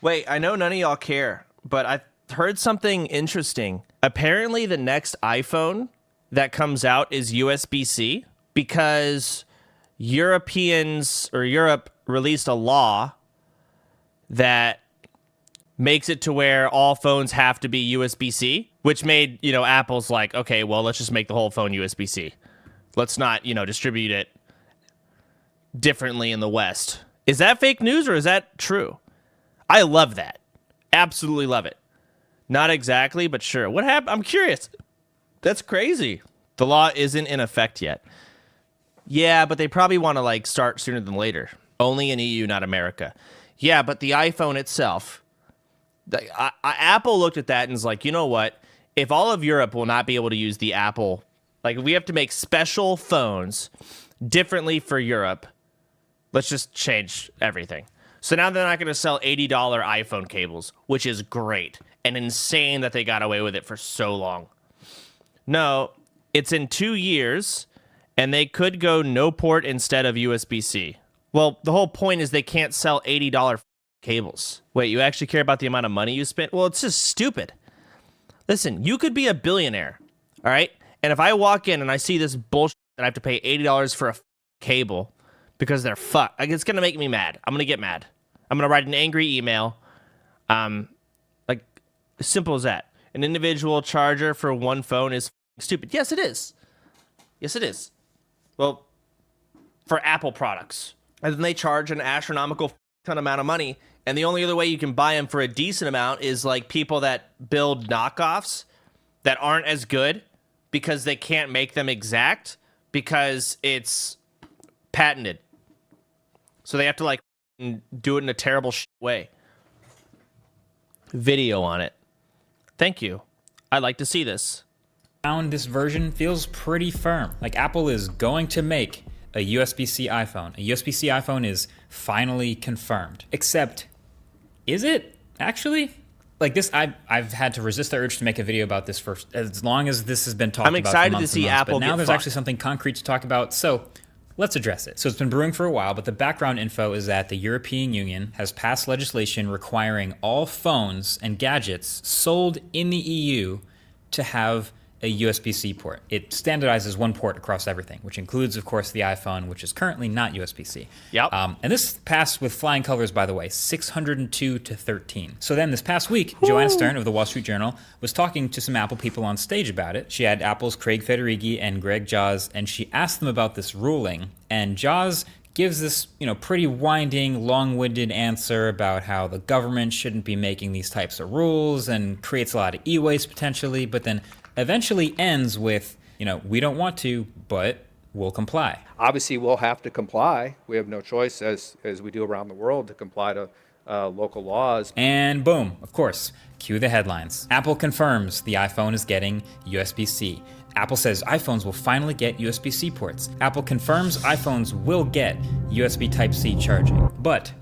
Wait, I know none of y'all care, but I heard something interesting. Apparently, the next iPhone that comes out is USB-C because Europeans or Europe released a law that makes it to where all phones have to be USB-C, which made, Apple's like, okay, well, let's just make the whole phone USB-C. Let's not, distribute it differently in the West. Is that fake news or is that true? I love that. Absolutely love it. Not exactly, but sure. What happened? I'm curious. That's crazy. The law isn't in effect yet. Yeah, but they probably want to start sooner than later. Only in EU, not America. Yeah, but the iPhone itself, Apple looked at that and was like, you know what? If all of Europe will not be able to use the Apple, we have to make special phones differently for Europe, let's just change everything. So now they're not going to sell $80 iPhone cables, which is great and insane that they got away with it for so long. No, it's in 2 years, and they could go no port instead of USB-C. Well, the whole point is they can't sell $80 cables. Wait, you actually care about the amount of money you spent? Well, it's just stupid. Listen, you could be a billionaire, all right? And if I walk in and I see this bullshit that I have to pay $80 for a cable because they're fucked, it's going to make me mad. I'm going to get mad. I'm going to write an angry email. As simple as that. An individual charger for one phone is stupid. Yes, it is. Yes, it is. Well, for Apple products. And then they charge an astronomical ton amount of money. And the only other way you can buy them for a decent amount is people that build knockoffs that aren't as good because they can't make them exact because it's patented. So they have to do it in a terrible way. Video on it. Thank you. I'd like to see this. Found this version feels pretty firm. Apple is going to make a USB-C iPhone. A USB-C iPhone is finally confirmed. Except, is it actually? This, I've had to resist the urge to make a video about this for as long as this has been talked about. I'm excited to see Apple but now there's actually something concrete to talk about. So let's address it. So it's been brewing for a while, but the background info is that the European Union has passed legislation requiring all phones and gadgets sold in the EU to have a USB-C port. It standardizes one port across everything, which includes, of course, the iPhone, which is currently not USB-C. Yep. And this passed with flying colors, by the way, 602 to 13. So then this past week, Joanna Stern of the Wall Street Journal was talking to some Apple people on stage about it. She had Apple's Craig Federighi and Greg Jaws, and she asked them about this ruling. And Jaws gives this, pretty winding, long-winded answer about how the government shouldn't be making these types of rules and creates a lot of e-waste potentially, but then eventually ends with, we don't want to, but we'll comply. Obviously, we'll have to comply. We have no choice, as we do around the world, to comply to local laws. And boom, of course, cue the headlines. Apple confirms the iPhone is getting USB-C. Apple says iPhones will finally get USB-C ports. Apple confirms iPhones will get USB Type-C charging. But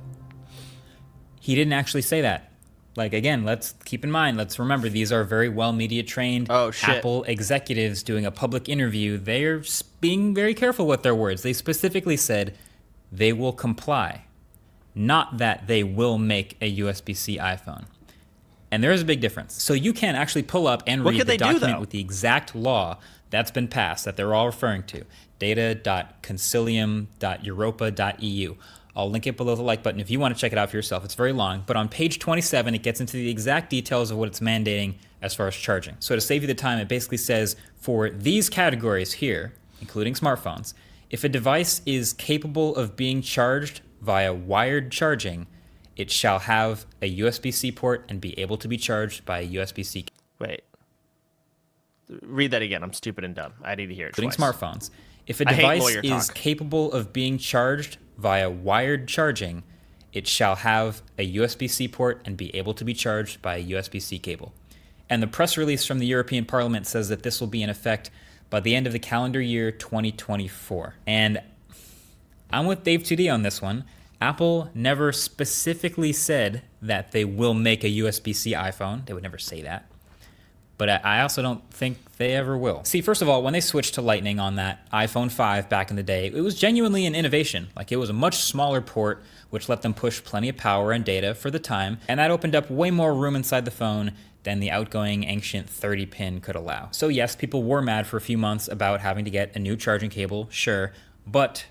he didn't actually say that. Again, let's keep in mind, let's remember, these are very well media trained Apple executives doing a public interview. They're being very careful with their words. They specifically said they will comply, not that they will make a USB-C iPhone. And there is a big difference. So you can actually pull up and read the document with the exact law that's been passed that they're all referring to, data.concilium.europa.eu. I'll link it below the like button if you want to check it out for yourself. It's very long, but on page 27, it gets into the exact details of what it's mandating as far as charging. So to save you the time, it basically says for these categories here, including smartphones, if a device is capable of being charged via wired charging, it shall have a USB-C port and be able to be charged by a USB-C. Wait. Read that again. I'm stupid and dumb. I need to hear it Including twice. smartphones. If a device is capable of being charged via wired charging, it shall have a USB-C port and be able to be charged by a USB-C cable. And the press release from the European Parliament says that this will be in effect by the end of the calendar year 2024. And I'm with Dave 2D on this one. Apple never specifically said that they will make a USB-C iPhone. They would never say that. but I also don't think they ever will. See, first of all, when they switched to Lightning on that iPhone 5 back in the day, it was genuinely an innovation. Like, it was a much smaller port, which let them push plenty of power and data for the time, and that opened up way more room inside the phone than the outgoing ancient 30-pin could allow. So yes, people were mad for a few months about having to get a new charging cable, sure, but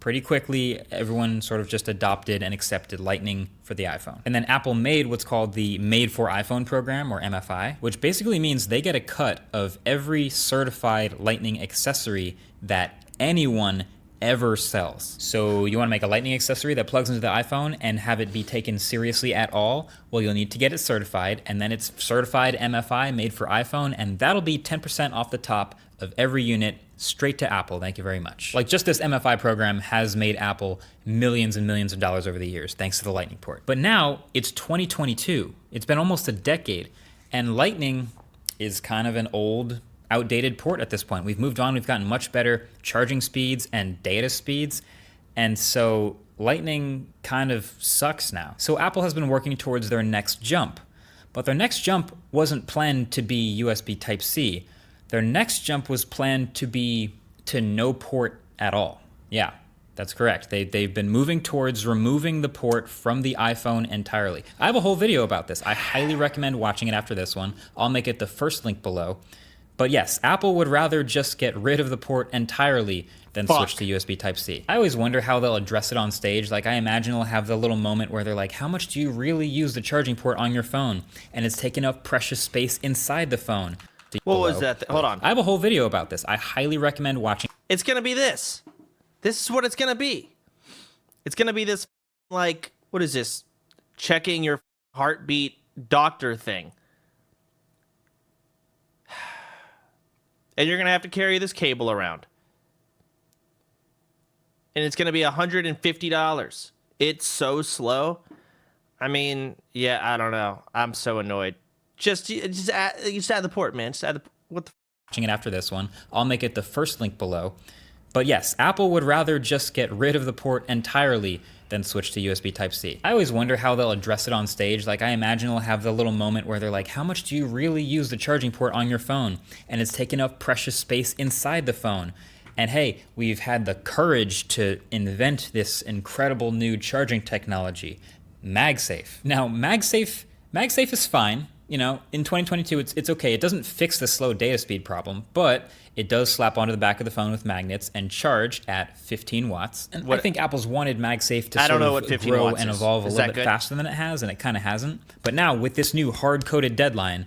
pretty quickly, everyone sort of just adopted and accepted Lightning for the iPhone. And then Apple made what's called the Made for iPhone program, or MFI, which basically means they get a cut of every certified Lightning accessory that anyone ever sells. So you want to make a Lightning accessory that plugs into the iPhone and have it be taken seriously at all? Well, you'll need to get it certified, and then it's certified MFI, made for iPhone, and that'll be 10% off the top of every unit straight to Apple. Thank you very much. Like, just this MFI program has made Apple millions and millions of dollars over the years thanks to the Lightning port. But now it's 2022. It's been almost a decade, and Lightning is kind of an old, outdated port at this point. We've moved on. We've gotten much better charging speeds and data speeds, and so Lightning kind of sucks now. So Apple has been working towards their next jump, but their next jump wasn't planned to be USB Type-C. Their next jump was planned to be to no port at all. Yeah, that's correct. They've been moving towards removing the port from the iPhone entirely. I have a whole video about this. I highly recommend watching it after this one. I'll make it the first link below. But yes, Apple would rather just get rid of the port entirely than switch to USB Type-C. I always wonder how they'll address it on stage. Like, I imagine they'll have the little moment where they're like, how much do you really use the charging port on your phone? And it's taking up precious space inside the phone. What was that? Hold on. I have a whole video about this. I highly recommend watching. It's going to be this. This is what it's going to be. It's going to be this, like, what is this? Checking your heartbeat doctor thing. And you're going to have to carry this cable around. And it's going to be $150. It's so slow. I mean, yeah, I don't know. I'm so annoyed. Just add the port, man. Just add the what the. Watching it after this one. I'll make it the first link below. But yes, Apple would rather just get rid of the port entirely than switch to USB Type-C. I always wonder how they'll address it on stage. Like, I imagine they'll have the little moment where they're like, how much do you really use the charging port on your phone? And it's taking up precious space inside the phone. And hey, we've had the courage to invent this incredible new charging technology, MagSafe. Now, MagSafe is fine. You know, in 2022, it's okay. It doesn't fix the slow data speed problem, but it does slap onto the back of the phone with magnets and charge at 15 watts. And I think Apple's wanted MagSafe to sort of grow and evolve a little bit faster than it has, and it kind of hasn't. But now, with this new hard-coded deadline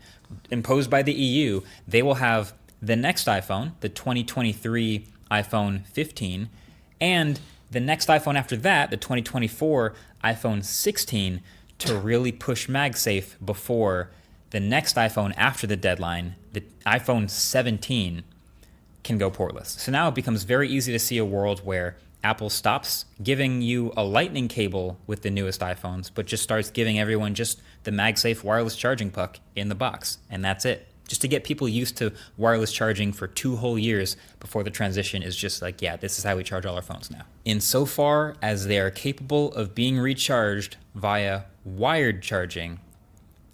imposed by the EU, they will have the next iPhone, the 2023 iPhone 15, and the next iPhone after that, the 2024 iPhone 16, to really push MagSafe before the next iPhone after the deadline, the iPhone 17, can go portless. So now it becomes very easy to see a world where Apple stops giving you a Lightning cable with the newest iPhones, but just starts giving everyone just the MagSafe wireless charging puck in the box, and that's it. Just to get people used to wireless charging for 2 whole years before the transition is just like, yeah, this is how we charge all our phones now. Insofar as they are capable of being recharged via wired charging,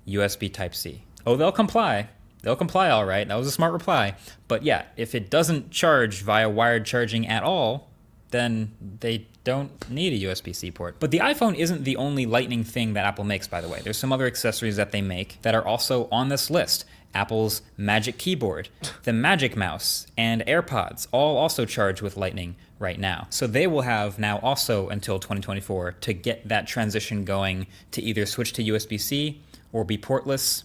USB Type-C. Oh, they'll comply. They'll comply all right. That was a smart reply. But yeah, if it doesn't charge via wired charging at all, then they don't need a USB-C port. But the iPhone isn't the only Lightning thing that Apple makes, by the way. There's some other accessories that they make that are also on this list. Apple's Magic Keyboard, the Magic Mouse, and AirPods all also charge with Lightning right now. So they will have now also until 2024 to get that transition going to either switch to USB-C or be portless.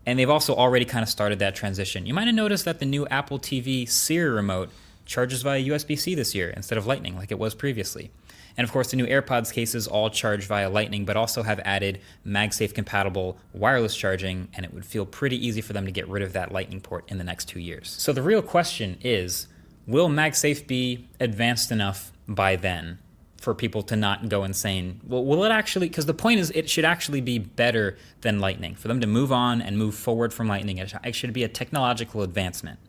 And they've also already kind of started that transition. You might have noticed that the new Apple TV Siri remote charges via USB-C this year instead of Lightning like it was previously. And of course, the new AirPods cases all charge via Lightning, but also have added MagSafe compatible wireless charging, and it would feel pretty easy for them to get rid of that Lightning port in the next 2 years. So the real question is, will MagSafe be advanced enough by then for people to not go insane? Well, will it actually, because the point is it should actually be better than Lightning. For them to move on and move forward from Lightning, it should be a technological advancement.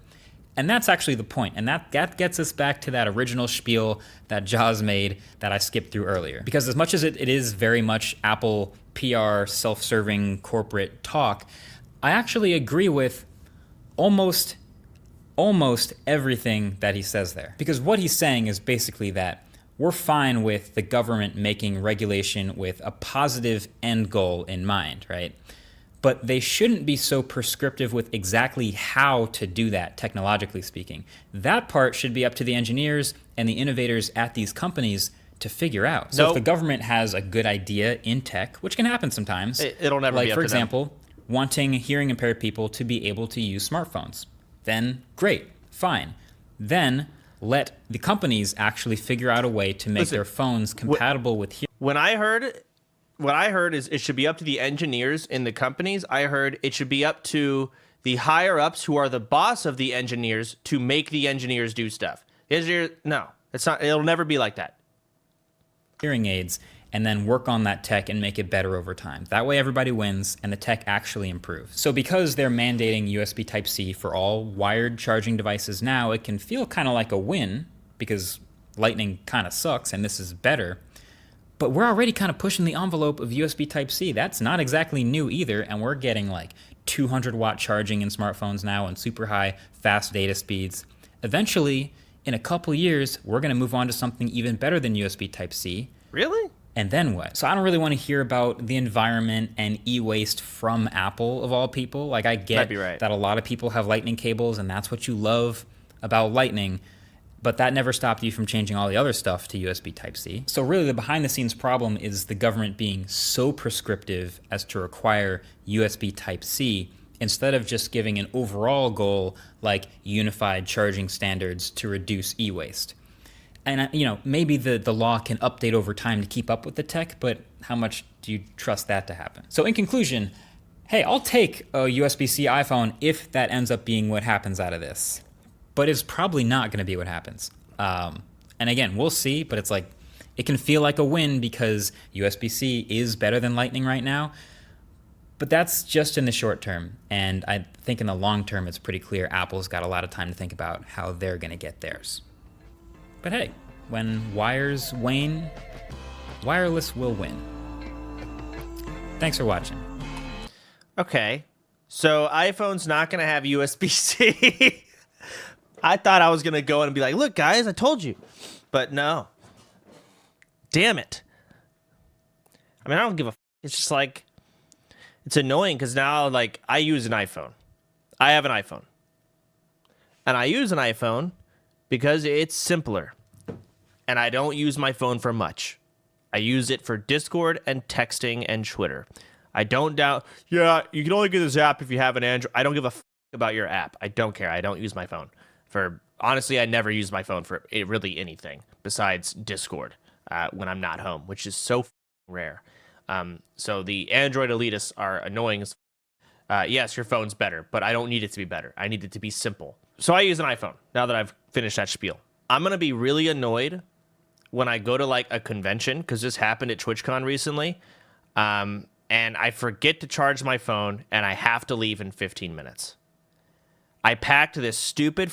And that's actually the point. And that gets us back to that original spiel that Jaws made that I skipped through earlier. Because as much as it is very much Apple PR, self-serving corporate talk, I actually agree with almost everything that he says there. Because what he's saying is basically that we're fine with the government making regulation with a positive end goal in mind, right? But they shouldn't be so prescriptive with exactly how to do that, technologically speaking. That part should be up to the engineers and the innovators at these companies to figure out. So if the government has a good idea in tech, which can happen sometimes, it'll never be up to them. Like, for example, wanting hearing impaired people to be able to use smartphones, then great, fine. Then let the companies actually figure out a way to make their phones compatible with hearing. What I heard is it should be up to the engineers in the companies. I heard it should be up to the higher ups who are the boss of the engineers to make the engineers do stuff. No, it's not. It'll never be like that. Hearing aids, and then work on that tech and make it better over time. That way everybody wins and the tech actually improves. So because they're mandating USB Type-C for all wired charging devices now, it can feel kind of like a win because Lightning kind of sucks and this is better. But we're already kind of pushing the envelope of USB Type-C. That's not exactly new either, and we're getting like 200-watt charging in smartphones now and super high fast data speeds. Eventually, in a couple years, we're going to move on to something even better than USB Type-C. Really? And then what? So I don't really want to hear about the environment and e-waste from Apple, of all people. Like, I get that a lot of people have Lightning cables, and that's what you love about Lightning. But that never stopped you from changing all the other stuff to USB Type-C. So really the behind-the-scenes problem is the government being so prescriptive as to require USB Type-C instead of just giving an overall goal like unified charging standards to reduce e-waste. And maybe the law can update over time to keep up with the tech, but how much do you trust that to happen? So in conclusion, hey, I'll take a USB-C iPhone if that ends up being what happens out of this. But it's probably not going to be what happens. And again, we'll see, but it's like, it can feel like a win because USB-C is better than Lightning right now. But that's just in the short term. And I think in the long term, it's pretty clear Apple's got a lot of time to think about how they're going to get theirs. But hey, when wires wane, wireless will win. Thanks for watching. Okay. So iPhone's not going to have USB-C. I thought I was going to go in and be like, look, guys, I told you. But no. Damn it. I mean, I don't give a f. It's just like, it's annoying because now, like, I use an iPhone. I have an iPhone. And I use an iPhone because it's simpler. And I don't use my phone for much. I use it for Discord and texting and Twitter. I don't doubt, yeah, you can only get this app if you have an Android. I don't give a f about your app. I don't care. I don't use my phone. Honestly, I never use my phone for really anything besides Discord when I'm not home, which is so rare. So the Android elitists are annoying as yes, your phone's better, but I don't need it to be better. I need it to be simple. So I use an iPhone now that I've finished that spiel. I'm going to be really annoyed when I go to like a convention, because this happened at TwitchCon recently, and I forget to charge my phone and I have to leave in 15 minutes. I packed this stupid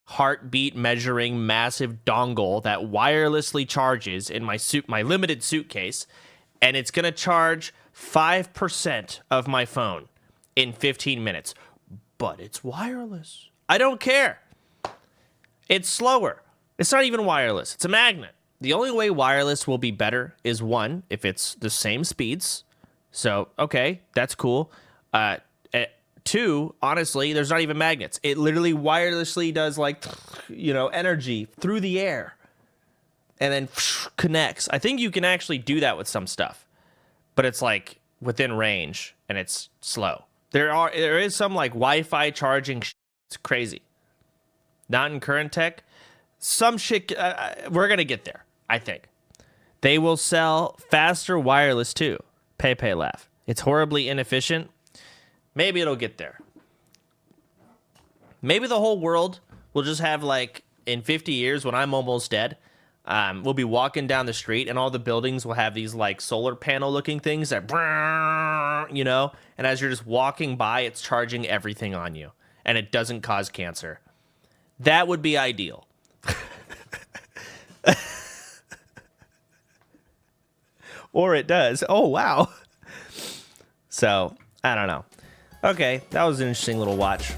heartbeat measuring massive dongle that wirelessly charges in my limited suitcase, and it's going to charge 5% of my phone in 15 minutes. But it's wireless. I don't care. It's slower. It's not even wireless. It's a magnet. The only way wireless will be better is, one, if it's the same speeds. So, okay, that's cool. Two, honestly, there's not even magnets. It literally wirelessly does, like, energy through the air and then connects. I think you can actually do that with some stuff, but it's like within range and it's slow. There is some like Wi-Fi charging. It's crazy. Not in current tech. Some shit. We're gonna get there. I think they will sell faster wireless too. Pay laugh. It's horribly inefficient. Maybe it'll get there. Maybe the whole world will just have, like, in 50 years when I'm almost dead, we'll be walking down the street and all the buildings will have these, like, solar panel looking things that, and as you're just walking by, it's charging everything on you and it doesn't cause cancer. That would be ideal. Or it does. Oh, wow. So, I don't know. Okay, that was an interesting little watch.